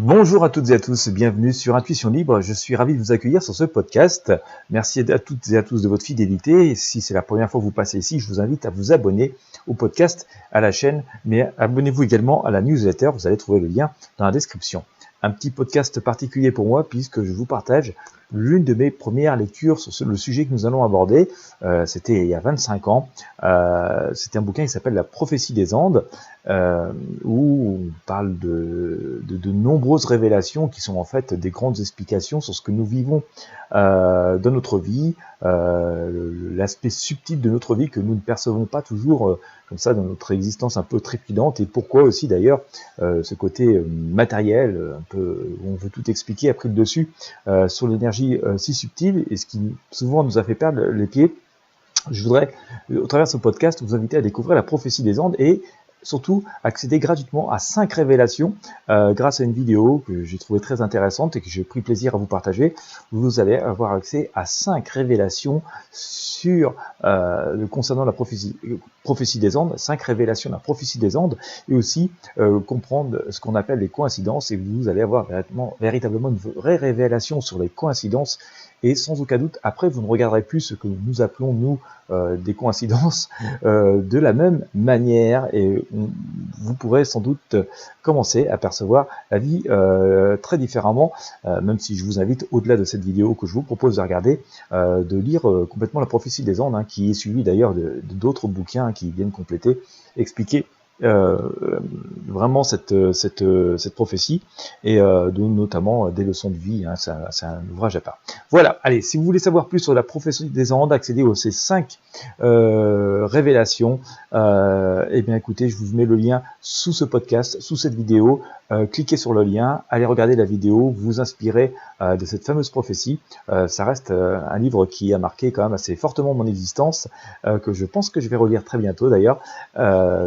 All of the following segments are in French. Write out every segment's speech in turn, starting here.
Bonjour à toutes et à tous, bienvenue sur Intuition Libre. Je suis ravi de vous accueillir sur ce podcast. Merci à toutes et à tous de votre fidélité. Si c'est la première fois que vous passez ici, je vous invite à vous abonner au podcast, à la chaîne, mais abonnez-vous également à la newsletter. Vous allez trouver le lien dans la description. Un petit podcast particulier pour moi puisque je vous partage l'une de mes premières lectures sur le sujet que nous allons aborder. C'était il y a 25 ans. C'était un bouquin qui s'appelle La prophétie des Andes, où on parle de nombreuses révélations qui sont en fait des grandes explications sur ce que nous vivons dans notre vie, l'aspect subtil de notre vie que nous ne percevons pas toujours comme ça dans notre existence un peu trépidante, et pourquoi aussi d'ailleurs ce côté matériel, un peu, où on veut tout expliquer, a pris le dessus sur l'énergie si subtile, et ce qui souvent nous a fait perdre les pieds. Je voudrais, au travers de ce podcast, vous inviter à découvrir la prophétie des Andes et surtout accéder gratuitement à 5 révélations grâce à une vidéo que j'ai trouvée très intéressante et que j'ai pris plaisir à vous partager. Vous allez avoir accès à 5 révélations sur concernant la prophétie des Andes, 5 révélations de la prophétie des Andes, et aussi comprendre ce qu'on appelle les coïncidences, et vous allez avoir véritablement une vraie révélation sur les coïncidences. Et sans aucun doute, après, vous ne regarderez plus ce que nous appelons, nous, des coïncidences de la même manière, et vous pourrez sans doute commencer à percevoir la vie très différemment, même si je vous invite, au-delà de cette vidéo que je vous propose de regarder, de lire complètement la prophétie des Andes, qui est suivie d'ailleurs d'autres bouquins qui viennent compléter, expliquer vraiment cette prophétie, et notamment des leçons de vie. C'est un ouvrage à part. Voilà, allez, si vous voulez savoir plus sur la prophétie des Andes, accéder à ces 5 révélations, eh bien écoutez, je vous mets le lien sous ce podcast, sous cette vidéo. Cliquez sur le lien, allez regarder la vidéo, vous inspirez de cette fameuse prophétie. Ça reste un livre qui a marqué quand même assez fortement mon existence, que je pense que je vais relire très bientôt d'ailleurs.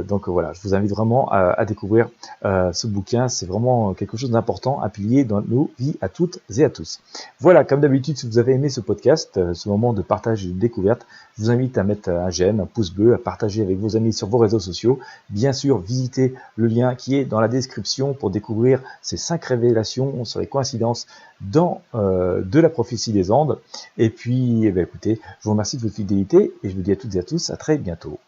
Donc voilà, je vous invite vraiment à découvrir ce bouquin. C'est vraiment quelque chose d'important, un pilier dans nos vies à toutes et à tous. Voilà, comme d'habitude, si vous avez aimé ce podcast, ce moment de partage et de découverte, je vous invite à mettre un j'aime, un pouce bleu, à partager avec vos amis sur vos réseaux sociaux. Bien sûr, visitez le lien qui est dans la description pour découvrir ces 5 révélations sur les coïncidences de la prophétie des Andes. Et puis, écoutez, je vous remercie de votre fidélité et je vous dis à toutes et à tous à très bientôt.